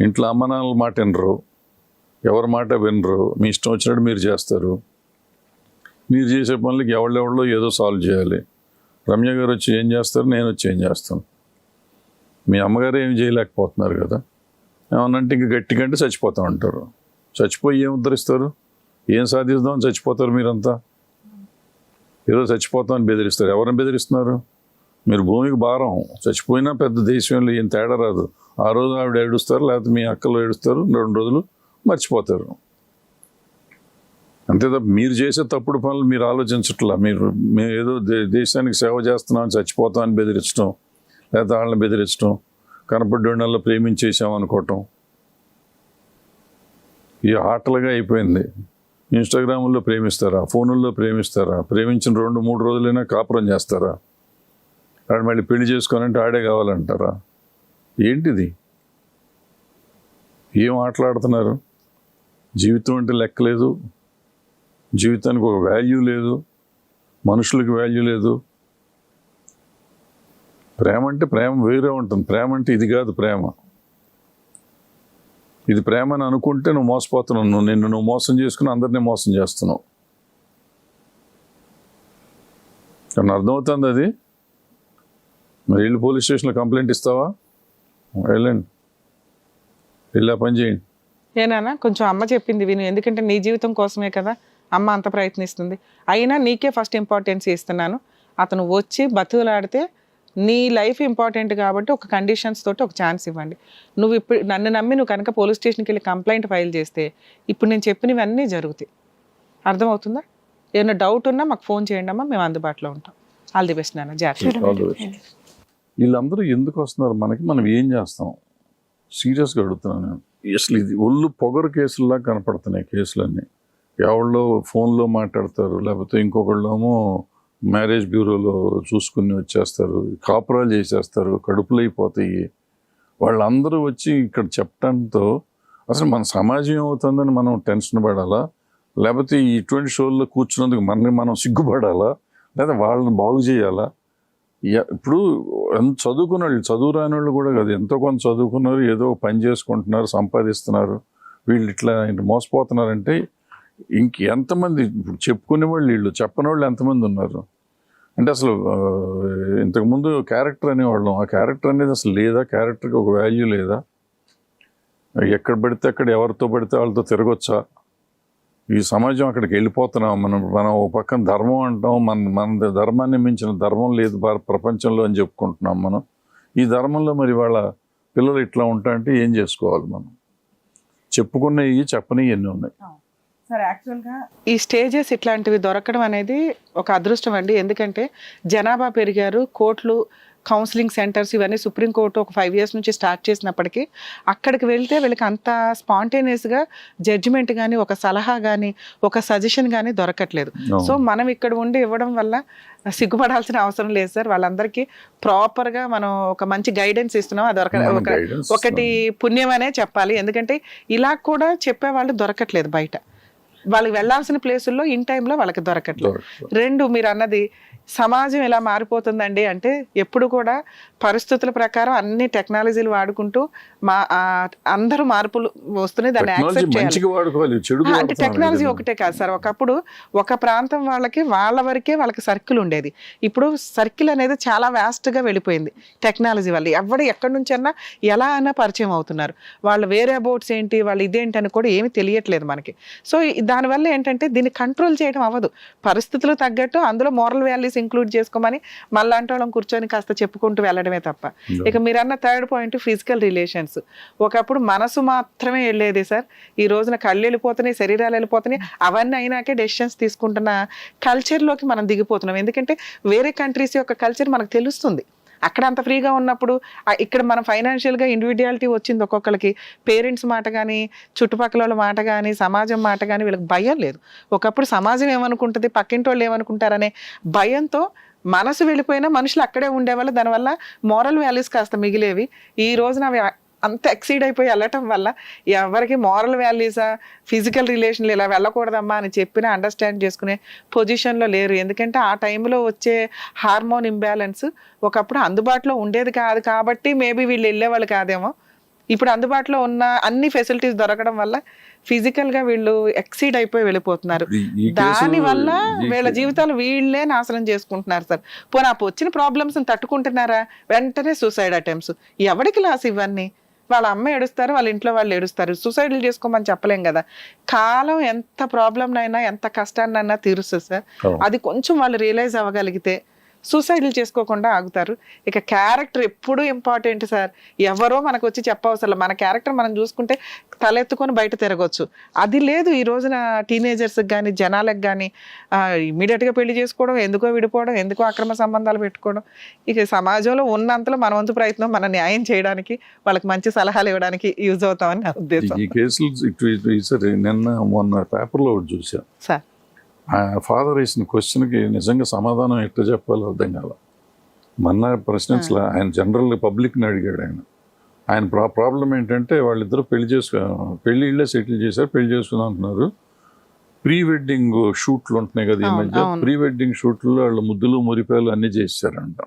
ఇంట్లో అమ్మ నాన్నల మాట వినరు, ఎవరి మాట వినరు, మీ ఇష్టం వచ్చినట్టు మీరు చేస్తారు. మీరు చేసే పనులకి ఎవళ్ళెవళ్ళో ఏదో సాల్వ్ చేయాలి. రమ్య గారు వచ్చి ఏం చేస్తారు, నేను వచ్చి ఏం చేస్తాను. మీ అమ్మగారు ఏం చేయలేకపోతున్నారు కదా, ఏమన్నంటే ఇంక గట్టిగంటే చచ్చిపోతూ ఉంటారు. చచ్చిపోయి ఏం ఉద్ధరిస్తారు, ఏం సాధిస్తామని చచ్చిపోతారు మీరంతా. ఏదో చచ్చిపోతామని బెదిరిస్తారు. ఎవరిని బెదిరిస్తున్నారు? మీరు భూమికి భారం. చచ్చిపోయినా పెద్ద దేశంలో ఏం తేడా రాదు. ఆ రోజు ఆవిడ ఏడుస్తారు, లేకపోతే మీ అక్కలు ఏడుస్తారు, 2 రోజులు మర్చిపోతారు. అంతే తప్ప మీరు చేసే తప్పుడు పనులు మీరు ఆలోచించట్లా. మేము ఏదో దేశానికి సేవ చేస్తున్నామని చచ్చిపోతామని బెదిరించడం, లేకపోతే వాళ్ళని బెదిరించడం, కనపడ్డోళ్ళ ప్రేమించేసాం అనుకోవటం, ఈ ఆటలుగా అయిపోయింది. ఇన్స్టాగ్రాముల్లో ప్రేమిస్తారా, ఫోనుల్లో ప్రేమిస్తారా, ప్రేమించిన 2-3 రోజులైనా కాపురం చేస్తారా, ఆడు మళ్ళీ పెళ్లి చేసుకోనంటే ఆడే కావాలంటారా? ఏంటిది? ఏం ఆటలాడుతున్నారు? జీవితం అంటే లెక్కలేదు, జీవితానికి ఒక వాల్యూ లేదు, మనుషులకు వాల్యూ లేదు. ప్రేమ అంటే ప్రేమ వేరే ఉంటుంది. ప్రేమ అంటే ఇది కాదు ప్రేమ. ఇది ప్రేమ అని అనుకుంటే నువ్వు మోసపోతున్నావు. నువ్వు మోసం చేసుకుని అందరినీ మోసం చేస్తున్నావు. కానీ అర్థమవుతుంది అది. మరి వెళ్ళి పోలీస్ స్టేషన్లో కంప్లైంట్ ఇస్తావా? వెళ్ళండి, వెళ్ళి ఆ పని చేయండి. ఏనా కొంచెం అమ్మ చెప్పింది విను, ఎందుకంటే నీ జీవితం కోసమే కదా అమ్మ అంత ప్రయత్నిస్తుంది. అయినా నీకే ఫస్ట్ ఇంపార్టెన్స్ ఇస్తున్నాను. అతను వచ్చి బతుకులాడితే నీ లైఫ్ ఇంపార్టెంట్ కాబట్టి ఒక కండిషన్స్ తోటి ఒక ఛాన్స్ ఇవ్వండి. నువ్వు ఇప్పుడు నన్ను నమ్మి నువ్వు కనుక పోలీస్ స్టేషన్కి వెళ్ళి కంప్లైంట్ ఫైల్ చేస్తే ఇప్పుడు నేను చెప్పినవన్నీ జరుగుతాయి. అర్థమవుతుందా? ఏమైనా డౌట్ ఉన్నా మాకు ఫోన్ చేయండి అమ్మా, మేము అందుబాటులో ఉంటాం. ఆల్ ది బెస్ట్ నాన్న, జాగ్రత్త. వీళ్ళందరూ ఎందుకు వస్తున్నారు మనకి? మనం ఏం చేస్తాం? సీరియస్గా అడుగుతున్నాను నేను. అసలు ఇది ఒళ్ళు పొగరు కేసుల్లా కనపడుతున్నాయి కేసులన్నీ. ఎవళ్ళో ఫోన్లో మాట్లాడతారు, లేకపోతే ఇంకొకళ్ళేమో మ్యారేజ్ బ్యూరోలో చూసుకుని వచ్చేస్తారు, కాపురాలు చేసేస్తారు, కడుపులు అయిపోతాయి. వాళ్ళందరూ వచ్చి ఇక్కడ చెప్పడంతో అసలు మన సమాజం ఏమవుతుందని మనం టెన్షన్ పడాలా, లేకపోతే ఇటువంటి షోల్లో కూర్చున్నందుకు మనం సిగ్గుపడాలా, లేదా వాళ్ళని బాగు చేయాలా? ఇప్పుడు చదువుకున్న వాళ్ళు, చదువు రాని వాళ్ళు కూడా కాదు, ఎంతో కొంత చదువుకున్నారు, ఏదో పని చేసుకుంటున్నారు, సంపాదిస్తున్నారు. వీళ్ళు ఇట్లా మోసపోతున్నారంటే ఎంతమంది ఇప్పుడు చెప్పుకునే వాళ్ళు, వీళ్ళు చెప్పని వాళ్ళు ఎంతమంది ఉన్నారు? అంటే అసలు ఇంతకుముందు క్యారెక్టర్ అనేవాళ్ళం, ఆ క్యారెక్టర్ అనేది అసలు లేదా? క్యారెక్టర్కి ఒక వాల్యూ లేదా? ఎక్కడ పడితే అక్కడ ఎవరితో పడితే వాళ్ళతో తిరగొచ్చా? ఈ సమాజం అక్కడికి వెళ్ళిపోతున్నాం. మనం ఒక పక్కన ధర్మం అంటాం, మన ధర్మాన్ని మించిన ధర్మం లేదు ప్రపంచంలో అని చెప్పుకుంటున్నాం మనం. ఈ ధర్మంలో మరి వాళ్ళ పిల్లలు ఇట్లా ఉంటాయంటే ఏం చేసుకోవాలి మనం? చెప్పుకున్నవి చెప్పని ఎన్ని ఉన్నాయి. సరే, యాక్చువల్గా ఈ స్టేజెస్ ఇట్లాంటివి దొరకడం అనేది ఒక అదృష్టం అండి. ఎందుకంటే జనాభా పెరిగారు, కోర్టులు, కౌన్సిలింగ్ సెంటర్స్ ఇవన్నీ సుప్రీంకోర్టు ఒక 5 years నుంచి స్టార్ట్ చేసినప్పటికీ అక్కడికి వెళ్తే వీళ్ళకి అంత స్పాంటేనియస్గా జడ్జిమెంట్ కానీ, ఒక సలహా కానీ, ఒక సజెషన్ కానీ దొరకట్లేదు. సో మనం ఇక్కడ ఉండి ఇవ్వడం వల్ల సిగ్గుపడాల్సిన అవసరం లేదు సార్. వాళ్ళందరికీ ప్రాపర్గా మనం ఒక మంచి గైడెన్స్ ఇస్తున్నాం. అది ఒకటి పుణ్యం అనే చెప్పాలి. ఎందుకంటే ఇలా కూడా చెప్పేవాళ్ళు దొరకట్లేదు బయట. వాళ్ళకి వెళ్ళాల్సిన ప్లేసుల్లో ఇన్ టైంలో వాళ్ళకి దొరకట్లేదు. 2, మీరు అన్నది సమాజం ఎలా మారిపోతుందండి అంటే ఎప్పుడు కూడా పరిస్థితుల ప్రకారం అన్ని టెక్నాలజీలు వాడుకుంటూ అందరూ మార్పులు వస్తున్నాయి, దాన్ని యాక్సెప్ట్ చేయాలి. అంటే టెక్నాలజీ ఒకటే కాదు సార్. ఒకప్పుడు ఒక ప్రాంతం వాళ్ళకి వాళ్ళ వరకే వాళ్ళకి సర్కిల్ ఉండేది. ఇప్పుడు సర్కిల్ అనేది చాలా వ్యాస్ట్గా వెళ్ళిపోయింది టెక్నాలజీ వల్ల. ఎవరు ఎక్కడి నుంచి అన్నా ఎలా అన్నా పరిచయం అవుతున్నారు. వాళ్ళు వేరే అబౌట్స్ ఏంటి, వాళ్ళు ఇదేంటి అని కూడా ఏమీ తెలియట్లేదు మనకి. సో దానివల్ల ఏంటంటే దీన్ని కంట్రోల్ చేయడం అవ్వదు. పరిస్థితులు తగ్గట్టు అందులో మోరల్ వాల్యూస్ ఇంక్లూడ్ చేసుకోమని మళ్ళంటి వాళ్ళని కూర్చొని కాస్త చెప్పుకుంటూ వెళ్ళడమే తప్ప. ఇక మీరు అన్న 3rd పాయింట్ ఫిజికల్ రిలేషన్స్. ఒకప్పుడు మనసు మాత్రమే వెళ్ళేది సార్. ఈ రోజున కళ్ళు వెళ్ళిపోతున్నాయి, శరీరాలు వెళ్ళిపోతున్నాయి. అవన్నీ అయినాకే డెసిషన్స్ తీసుకుంటున్న కల్చర్లోకి మనం దిగిపోతున్నాం. ఎందుకంటే వేరే కంట్రీస్ యొక్క కల్చర్ మనకు తెలుస్తుంది. అక్కడ అంత ఫ్రీగా ఉన్నప్పుడు ఇక్కడ మనం ఫైనాన్షియల్గా ఇండివిజువాలిటీ వచ్చింది ఒక్కొక్కరికి. పేరెంట్స్ మాట కానీ, చుట్టుపక్కల వాళ్ళ మాట కానీ, సమాజం మాట కానీ వీళ్ళకి భయం లేదు. ఒకప్పుడు సమాజం ఏమనుకుంటుంది, పక్కింటి వాళ్ళు ఏమనుకుంటారనే భయంతో మనసు వెళ్ళిపోయినా మనుషులు అక్కడే ఉండేవాళ్ళు. దానివల్ల మోరల్ వాల్యూస్ కాస్త మిగిలేవి. ఈ రోజున అవి అంత ఎక్సీడ్ అయిపోయి వెళ్ళటం వల్ల ఎవరికి మోరల్ వాల్యూసా, ఫిజికల్ రిలేషన్లు ఇలా వెళ్ళకూడదమ్మా అని చెప్పినా అండర్స్టాండ్ చేసుకునే పొజిషన్లో లేరు. ఎందుకంటే ఆ టైంలో వచ్చే హార్మోన్ ఇంబ్యాలెన్స్ ఒకప్పుడు అందుబాటులో ఉండేది కాదు కాబట్టి మేబీ వీళ్ళు వెళ్ళేవాళ్ళు కాదేమో. ఇప్పుడు అందుబాటులో ఉన్న అన్ని ఫెసిలిటీస్ దొరకడం వల్ల ఫిజికల్ గా వీళ్ళు ఎక్సీడ్ అయిపోయి వెళ్ళిపోతున్నారు. ఈ దాని వల్ల కేసు వీళ్ళ జీవితాలు వీళ్ళే నాశనం చేసుకుంటున్నారు సార్. పోనీ వచ్చిన ప్రాబ్లమ్స్ తట్టుకుంటున్నారా? వెంటనే సూసైడ్ అటెంప్ట్స్. ఎవరికి లాస్ ఇవన్నీ? వాళ్ళ అమ్మ ఏడుస్తారు, వాళ్ళ ఇంట్లో వాళ్ళు ఏడుస్తారు. సూసైడ్లు చేసుకోమని చెప్పలేం కదా. కాలం ఎంత ప్రాబ్లంనైనా ఎంత కష్టాన్నైనా తీరుస్తుంది సార్. అది కొంచెం వాళ్ళు రియలైజ్ అవ్వగలిగితే సూసైడ్లు చేసుకోకుండా ఆగుతారు. ఇక క్యారెక్టర్ ఎప్పుడూ ఇంపార్టెంట్ సార్. ఎవరో మనకు వచ్చి చెప్పవసరం, మన క్యారెక్టర్ మనం చూసుకుంటే తలెత్తుకొని బయట తిరగచ్చు. అది లేదు ఈ రోజున టీనేజర్స్కి కానీ జనాలకు కానీ. ఇమీడియట్గా పెళ్లి చేసుకోవడం, ఎందుకో విడిపోవడం, ఎందుకో అక్రమ సంబంధాలు పెట్టుకోవడం. ఇక సమాజంలో ఉన్నంతలో మన వంతు ప్రయత్నం మన న్యాయం చేయడానికి, వాళ్ళకి మంచి సలహాలు ఇవ్వడానికి యూజ్ అవుతామని నా ఉద్దేశం. ఈ కేసులు నిన్న మొన్న పేపర్లో ఒకటి చూసాను సార్. ఫాదర్ వేసిన క్వశ్చన్కి నిజంగా సమాధానం ఎట్లా చెప్పాలో అర్థం కాల. మొన్న ప్రెసిడెంట్స్లో ఆయన జనరల్ పబ్లిక్ని అడిగాడు. ఆయన ప్రాబ్లం ఏంటంటే వాళ్ళిద్దరూ పెళ్ళిళ్ళే సెటిల్ చేశారు, పెళ్లి చేసుకుందాం అంటున్నారు. ప్రీ వెడ్డింగ్ షూట్లు ఉంటున్నాయి కదా ఈ మధ్య. ప్రీ వెడ్డింగ్ షూట్లో వాళ్ళు ముద్దులు మురిపాలు అన్నీ చేశారంట.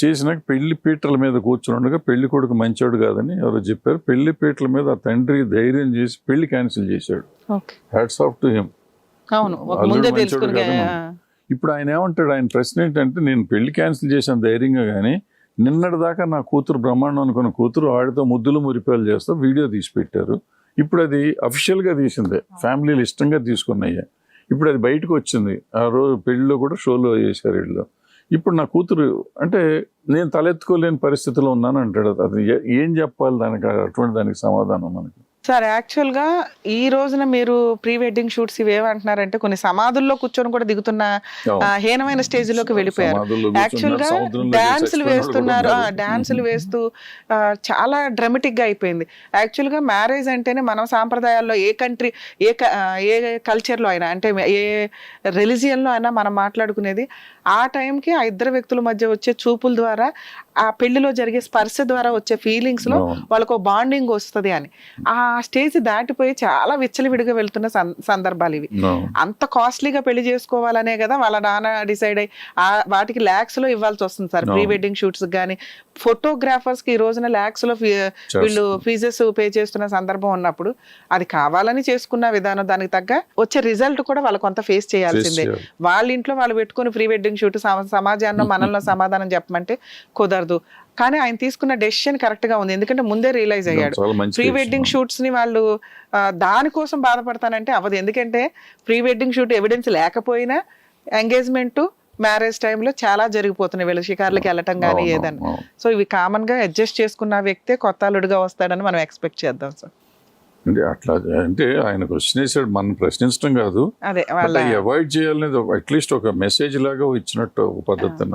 చేసినాక పెళ్లి పీటల మీద కూర్చొని ఉండగా పెళ్లి కొడుకు మంచోడు కాదని ఎవరో చెప్పారు. పెళ్లి పీటల మీద ఆ తండ్రి ధైర్యం చేసి పెళ్లి క్యాన్సిల్ చేశాడు. Hats off to him. ఇప్పుడు ఆయన ఏమంటాడు, ఆయన ప్రశ్న ఏంటంటే, నేను పెళ్లి క్యాన్సిల్ చేశాను ధైర్యంగా, కానీ నిన్నటి దాకా నా కూతురు బ్రహ్మాండం అనుకున్న కూతురు ఆడితో ముద్దులు మురిపాలు చేస్తా వీడియో తీసి పెట్టారు. ఇప్పుడు అది అఫీషియల్గా తీసిందే, ఫ్యామిలీలు ఇష్టంగా తీసుకున్నాయి. ఇప్పుడు అది బయటకు వచ్చింది. ఆ రోజు పెళ్లిలో కూడా షోలో చేశారు వీళ్ళు. ఇప్పుడు నా కూతురు అంటే నేను తలెత్తుకోలేని పరిస్థితిలో ఉన్నాను అంటాడు. అది ఏం చెప్పాలి దానికి? అటువంటి దానికి సమాధానం మనకి సార్, యాక్చువల్గా ఈ రోజున మీరు ప్రీ వెడ్డింగ్ షూట్స్ ఇవేమంటున్నారంటే కొన్ని సమాధుల్లో కూర్చొని కూడా దిగుతున్న హీనమైన స్టేజ్లోకి వెళ్ళిపోయారు. యాక్చువల్గా డాన్సులు వేస్తున్నారు, డాన్సులు వేస్తూ చాలా డ్రామాటిక్గా అయిపోయింది. యాక్చువల్గా మ్యారేజ్ అంటేనే మనం సాంప్రదాయాల్లో ఏ కంట్రీ ఏ కల్చర్లో అయినా, అంటే ఏ రిలీజియన్లో అయినా మనం మాట్లాడుకునేది ఆ టైంకి ఆ ఇద్దరు వ్యక్తుల మధ్య వచ్చే చూపుల ద్వారా, ఆ పెళ్లిలో జరిగే స్పర్శ ద్వారా వచ్చే ఫీలింగ్స్లో వాళ్ళకు బాండింగ్ వస్తుంది అని. ఆ స్టేజ్ దాటిపోయి చాలా విచ్చలవిడిగా వెళ్తున్న సందర్భాలు ఇవి. అంత కాస్ట్లీగా పెళ్లి చేసుకోవాలనే కదా వాళ్ళ నాన్న డిసైడ్ అయ్యి వాటికి ల్యాక్స్ లో ఇవ్వాల్సి వస్తుంది సార్. ప్రీ వెడ్డింగ్ షూట్స్ కానీ ఫోటోగ్రాఫర్స్ కి ఈ రోజున ల్యాక్స్ లో వీళ్ళు ఫీజెస్ పే చేస్తున్న సందర్భం ఉన్నప్పుడు అది కావాలని చేసుకున్న విధానం, దానికి తగ్గ వచ్చే రిజల్ట్ కూడా వాళ్ళు కొంత ఫేస్ చేయాల్సిందే. వాళ్ళ ఇంట్లో వాళ్ళు పెట్టుకుని ప్రీ వెడ్డింగ్ షూట్ సమాజాన్ని మనల్లో సమాధానం చెప్పమంటే కుదరదు. కానీ ఆయన తీసుకున్న డెసిషన్ కరెక్ట్ గా ఉంది, ఎందుకంటే ముందే రియలైజ్ అయ్యాడు. ప్రీ వెడ్డింగ్ షూట్స్ ని వాళ్ళు దానికోసం బాధపడతానంటే అవ్వదు. ఎందుకంటే ప్రీ వెడ్డింగ్ షూట్ ఎవిడెన్స్ లేకపోయినా ఎంగేజ్మెంట్ మ్యారేజ్ టైంలో చాలా జరిగిపోతున్నాయి. వీళ్ళు షికార్లకి వెళ్ళటం కానీ ఏదన్నా. సో ఇవి కామన్ గా అడ్జస్ట్ చేసుకున్న వ్యక్తే కొత్త అల్లుడుగా వస్తాడని మనం ఎక్స్పెక్ట్ చేద్దాం సార్. అంటే అట్లా అంటే ఆయన క్వశ్చన్ వేసాడు, మనం ప్రశ్నించడం కాదు, అదే అవాయిడ్ చేయాలనేది అట్లీస్ట్ ఒక మెసేజ్ లాగా ఇచ్చినట్టు ఒక పద్ధతి.